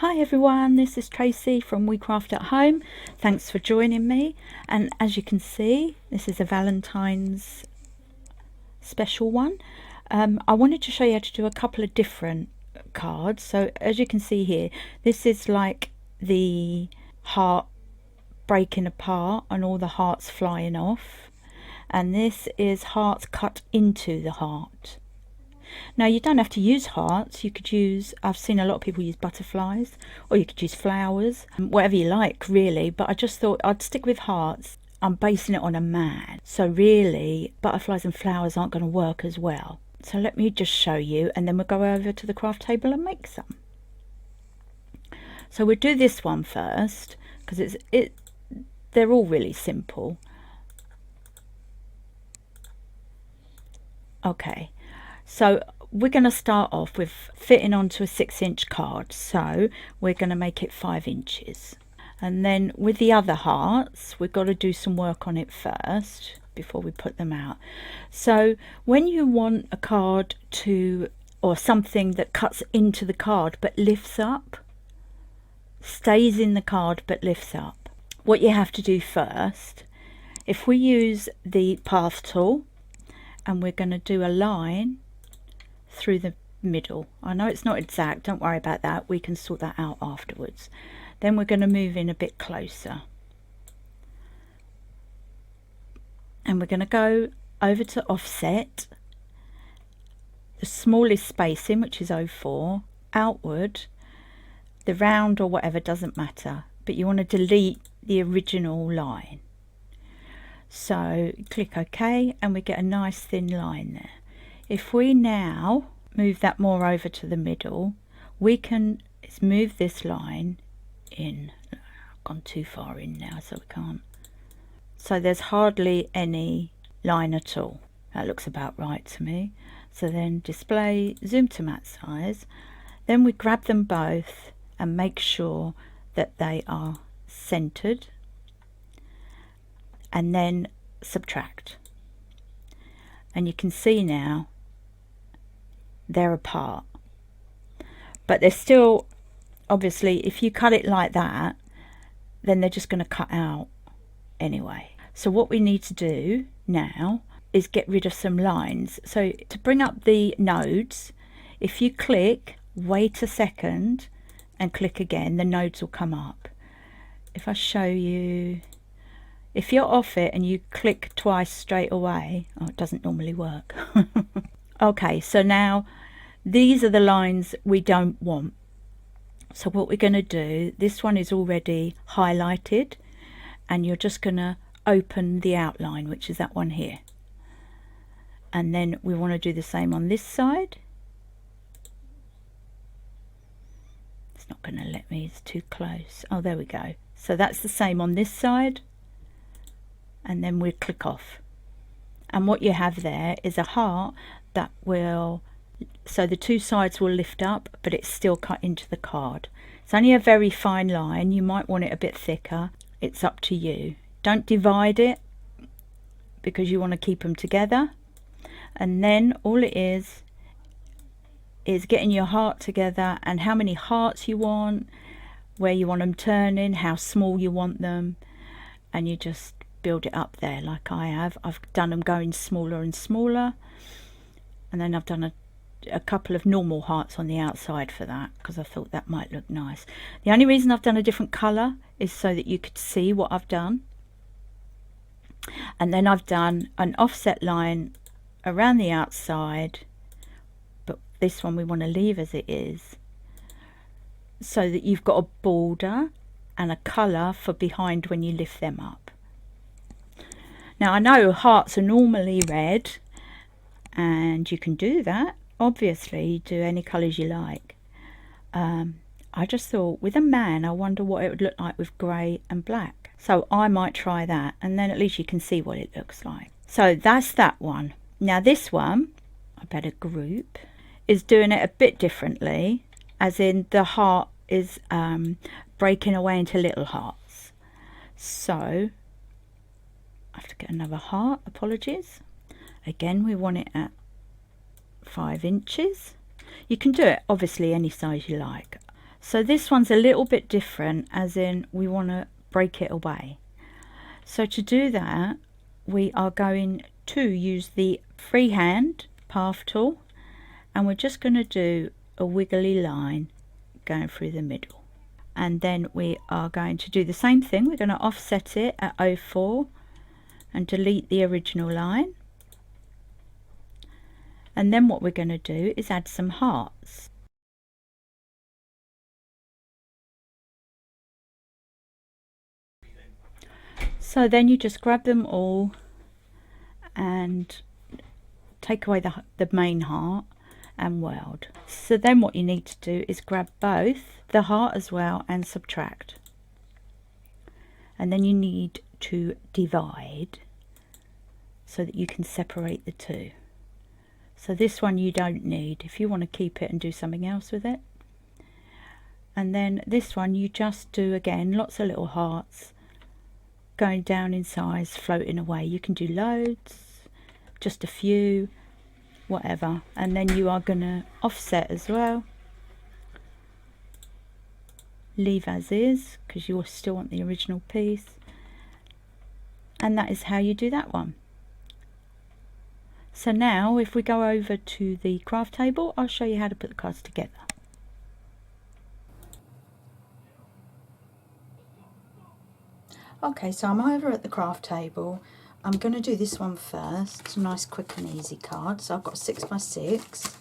Hi everyone, this is Tracy from We Craft at Home. Thanks for joining me. And as you can see, this is a Valentine's special one. I wanted to show you how to do a couple of different cards. So as you can see here, this is like the heart breaking apart and all the hearts flying off. And this is hearts cut into the heart. Now you don't have to use hearts, you could use, I've seen a lot of people use butterflies, or you could use flowers, whatever you like really, but I just thought I'd stick with hearts. I'm basing it on a man, so really butterflies and flowers aren't going to work as well. So let me just show you and then we'll go over to the craft table and make some. So we'll do this one first, because they're all really simple. Okay. So we're going to start off with fitting onto a 6-inch card, so we're going to make it 5 inches. And then with the other hearts, we've got to do some work on it first before we put them out. So when you want a card to, or something that cuts into the card but lifts up, stays in the card but lifts up, what you have to do first, if we use the path tool and we're going to do a line through the middle. I know it's not exact, don't worry about that, we can sort that out afterwards. Then we're going to move in a bit closer and we're going to go over to offset, the smallest spacing, which is 0.4, outward, the round or whatever doesn't matter, but you want to delete the original line. So click OK and we get a nice thin line there. If we now move that more over to the middle, we can move this line in. I've gone too far in now, so we can't. So there's hardly any line at all. That looks about right to me. So then display, zoom to matte size. Then we grab them both and make sure that they are centered. And then subtract. And you can see now they're apart, but they're still, obviously if you cut it like that, then they're just going to cut out anyway. So what we need to do now is get rid of some lines. So to bring up the nodes, if you click, wait a second and click again, the nodes will come up. If I show you, if you're off it and you click twice straight away, oh, it doesn't normally work. Okay, so now these are the lines we don't want. So what we're going to do, this one is already highlighted and you're just going to open the outline, which is that one here. And then we want to do the same on this side. It's not going to let me, it's too close. Oh, there we go. So that's the same on this side. And then we click off. And what you have there is a heart that will, so the two sides will lift up, but it's still cut into the card. It's only a very fine line, you might want it a bit thicker, it's up to you. Don't divide it because you want to keep them together. And then all it is getting your heart together and how many hearts you want, where you want them turning, how small you want them, and you just build it up there like I have. I've done them going smaller and smaller, and then I've done a couple of normal hearts on the outside for that because I thought that might look nice. The only reason I've done a different colour is so that you could see what I've done. And then I've done an offset line around the outside, but this one we want to leave as it is, so that you've got a border and a colour for behind when you lift them up. Now I know hearts are normally red, and you can do that, obviously, do any colours you like. I just thought with a man, I wonder what it would look like with grey and black. So I might try that, and then at least you can see what it looks like. So that's that one. Now this one, I better group, is doing it a bit differently, as in the heart is breaking away into little hearts. So I have to get another heart, apologies. Again, we want it at 5 inches. You can do it obviously any size you like. So this one's a little bit different, as in we want to break it away. So to do that, we are going to use the freehand path tool, and we're just going to do a wiggly line going through the middle. And then we are going to do the same thing. We're going to offset it at 04 and delete the original line. And then what we're going to do is add some hearts. So then you just grab them all and take away the main heart and weld. So then what you need to do is grab both the heart as well and subtract. And then you need to divide so that you can separate the two. So this one you don't need if you want to keep it and do something else with it. And then this one you just do again lots of little hearts going down in size, floating away. You can do loads, just a few, whatever. And then you are going to offset as well, leave as is because you still want the original piece. And that is how you do that one. So now if we go over to the craft table, I'll show you how to put the cards together. Okay, so I'm over at the craft table. I'm going to do this one first. It's a nice quick and easy card. So I've got 6x6.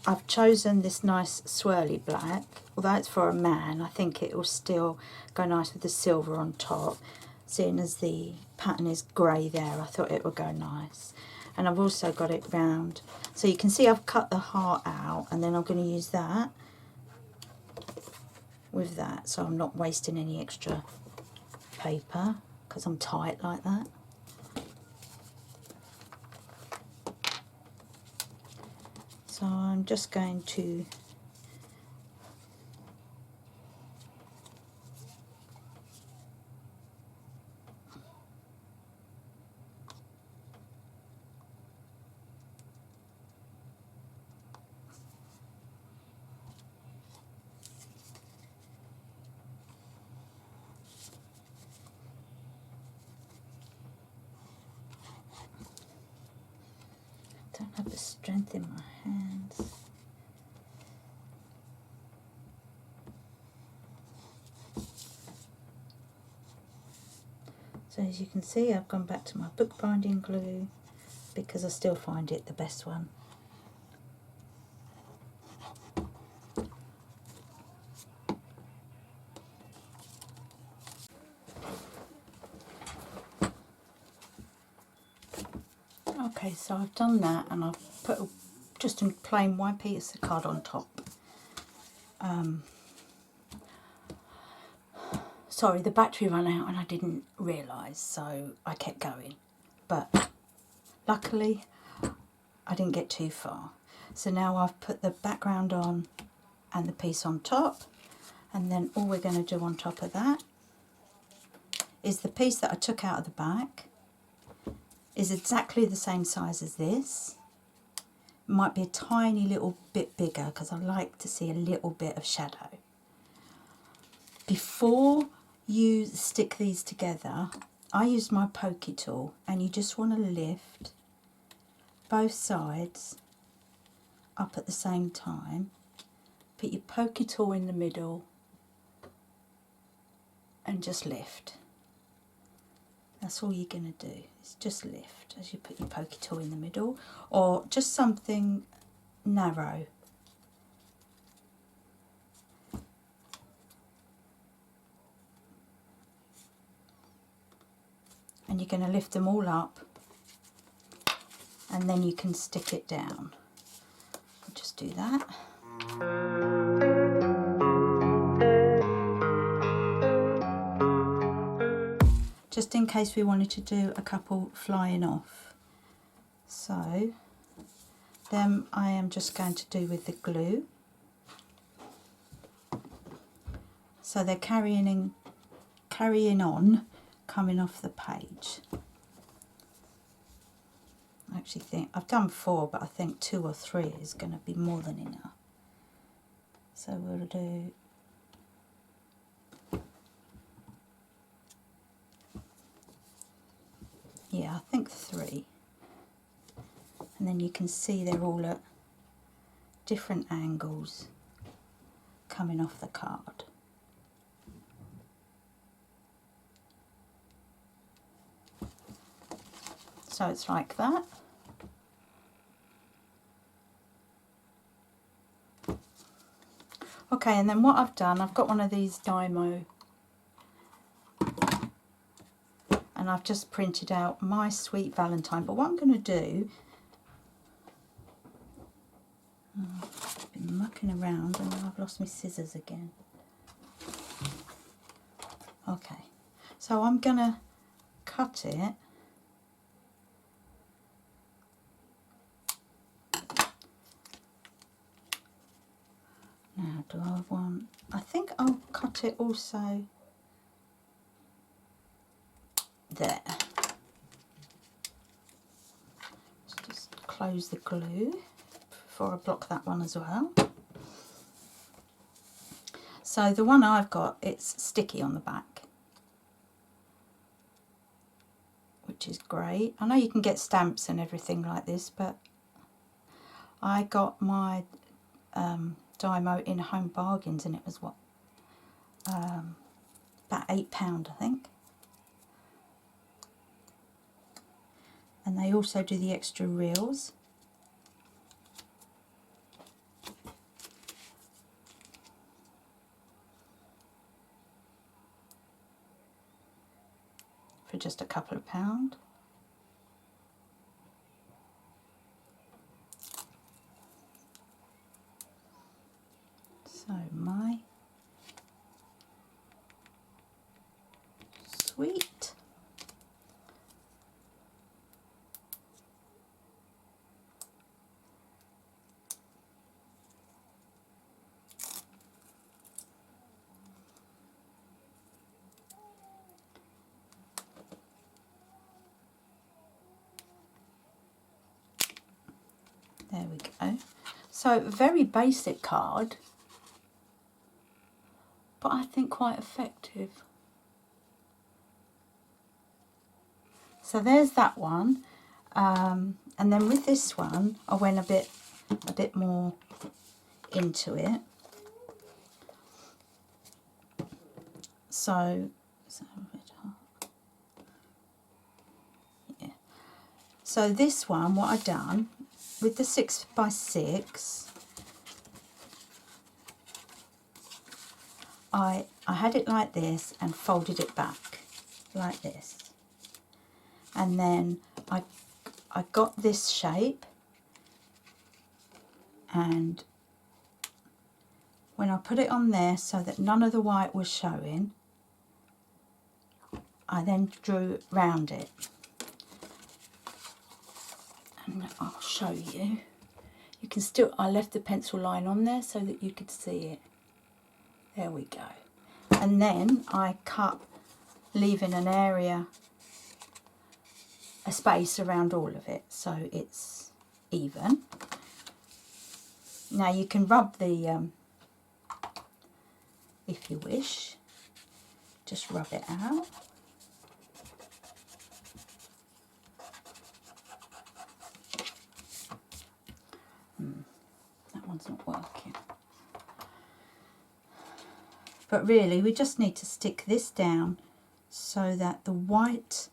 I've chosen this nice swirly black. Although it's for a man, I think it will still go nice with the silver on top. Seeing as the pattern is grey there, I thought it would go nice. And I've also got it round. So you can see I've cut the heart out, and then I'm going to use that with that, so I'm not wasting any extra paper because I'm tight like that. So I'm just going to don't have the strength in my hands. So as you can see, I've gone back to my bookbinding glue because I still find it the best one. Okay, so I've done that, and I've put just a plain white piece of card on top. Sorry, the battery ran out and I didn't realise, so I kept going. But luckily, I didn't get too far. So now I've put the background on and the piece on top, and then all we're going to do on top of that is the piece that I took out of the back is exactly the same size as this. It might be a tiny little bit bigger because I like to see a little bit of shadow. Before you stick these together, I use my pokey tool, and you just want to lift both sides up at the same time. Put your pokey tool in the middle and just lift. That's all you're going to do, is just lift as you put your pokey tool in the middle, or just something narrow. And you're going to lift them all up, and then you can stick it down. I'll just do that. Just in case we wanted to do a couple flying off. So then I am just going to do with the glue. So they're carrying on, coming off the page. actually think I've done 4, but I think 2 or 3 is going to be more than enough. So we'll do I think 3. And then you can see they're all at different angles coming off the card. So it's like that. Okay, and then what I've done, I've got one of these Dymo, and I've just printed out My Sweet Valentine. But what I'm going to do, I've been mucking around and now I've lost my scissors again. Okay, so I'm going to cut it now. Do I want, I think I'll cut it also there. Let's just close the glue before I block that one as well. So the one I've got, it's sticky on the back, which is great. I know you can get stamps and everything like this, but I got my Dymo in Home Bargains, and it was what, about £8 I think. And they also do the extra reels. For just a couple of pounds. So My Sweet There we go. So very basic card, but I think quite effective. So there's that one, and then with this one I went a bit more into it. So yeah. So this one, what I've done with the 6x6, I had it like this and folded it back like this, and then I got this shape, and when I put it on there so that none of the white was showing, I then drew round it, and I'll show you. You can still, I left the pencil line on there so that you could see it. There we go. And then I cut, leaving an area, a space around all of it so it's even. Now you can rub the, if you wish, just rub it out. That one's not working. But really we just need to stick this down so that the white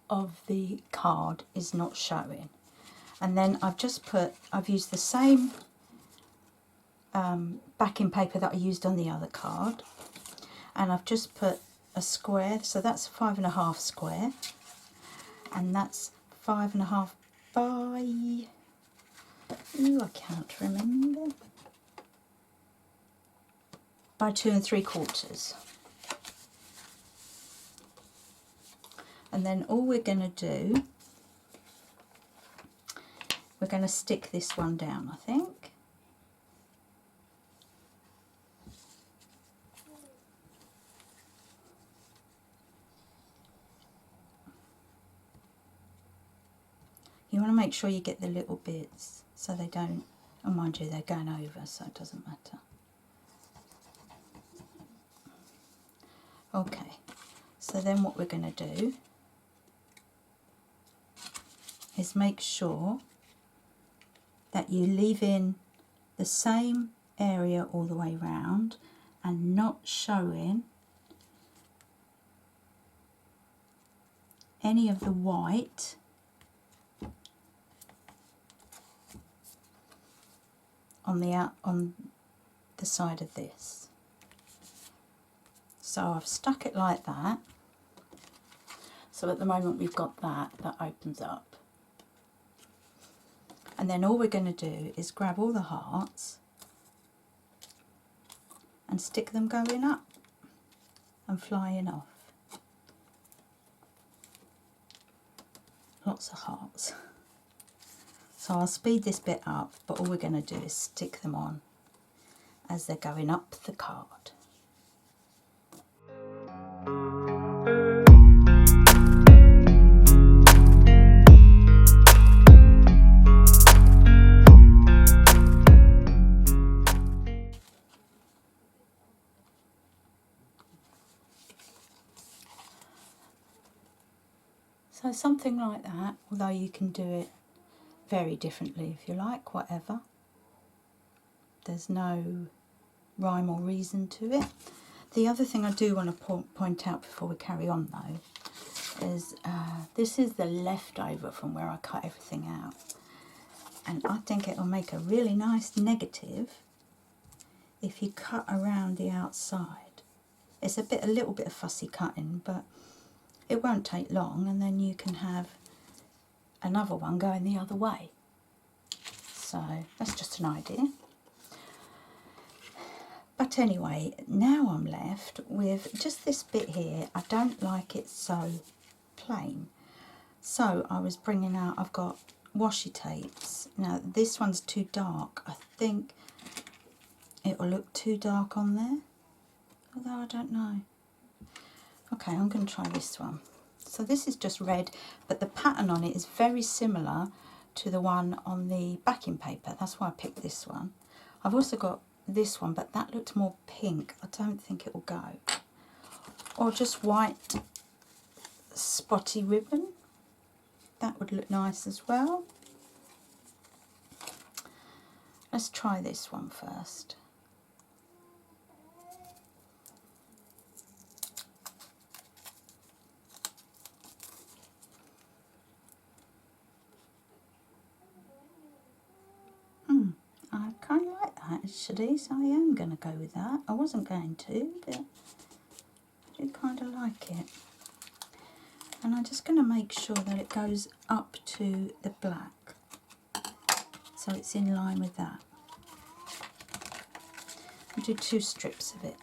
of the card is not showing. And then I've used the same backing paper that I used on the other card, and I've just put a square, so that's 5.5 square, and that's 5.5 by, I can't remember, by 2 3/4. And then all we're going to do, we're going to stick this one down, I think. You want to make sure you get the little bits so they don't, oh mind you, they're going over, so it doesn't matter. Okay, so then what we're going to do is make sure that you leave in the same area all the way round and not showing any of the white on the side of this. So I've stuck it like that. So at the moment we've got that opens up. And then all we're going to do is grab all the hearts and stick them going up and flying off. Lots of hearts. So I'll speed this bit up, but all we're going to do is stick them on as they're going up the card. So something like that, although you can do it very differently if you like, whatever. There's no rhyme or reason to it. The other thing I do want to point out before we carry on though is this is the leftover from where I cut everything out, and I think it'll make a really nice negative if you cut around the outside. It's a little bit of fussy cutting, but it won't take long, and then you can have another one going the other way. So that's just an idea. But anyway, now I'm left with just this bit here. I don't like it so plain. So I was bringing out, I've got washi tapes. Now this one's too dark. I think it will look too dark on there, although I don't know. Okay, I'm going to try this one. So this is just red, but the pattern on it is very similar to the one on the backing paper. That's why I picked this one. I've also got this one, but that looked more pink. I don't think it will go. Or just white spotty ribbon. That would look nice as well. Let's try this one first. I kind of like that actually, so I am going to go with that. I wasn't going to, but I do kind of like it. And I'm just going to make sure that it goes up to the black, so it's in line with that. I'll do 2 strips of it.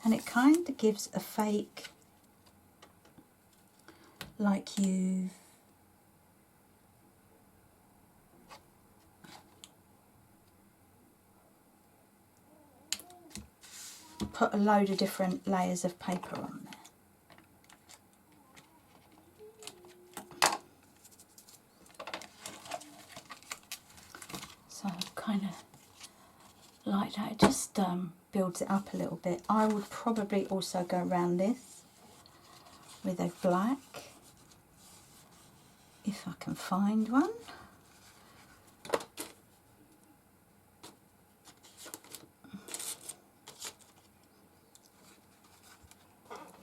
And it kind of gives a fake, like you've put a load of different layers of paper on there. So kind of like that. It just builds it up a little bit. I would probably also go around this with a black, if I can find one.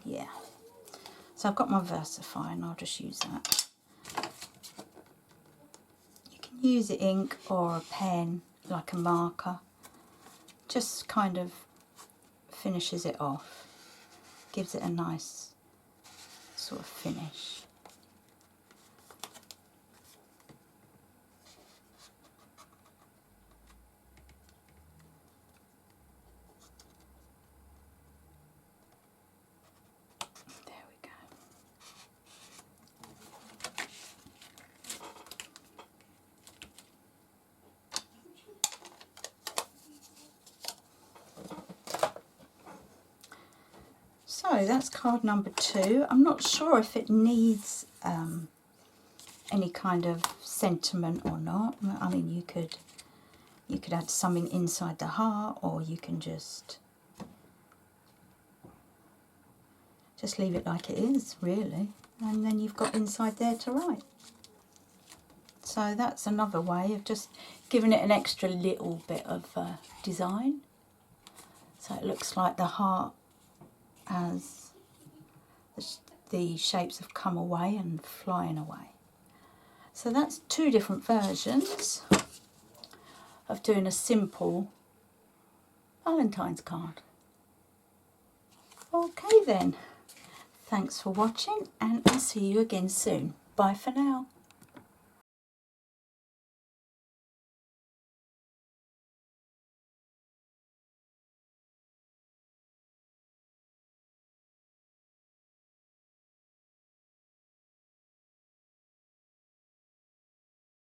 Yeah, so I've got my Versify and I'll just use that. You can use ink or a pen, like a marker. Just kind of finishes it off, gives it a nice sort of finish. So that's card number 2. I'm not sure if it needs any kind of sentiment or not. I mean, you could add something inside the heart, or you can just leave it like it is, really, and then you've got inside there to write. So that's another way of just giving it an extra little bit of design. So it looks like the heart as the shapes have come away and flying away. So that's two different versions of doing a simple Valentine's card. Okay then, thanks for watching, and I'll see you again soon. Bye for now.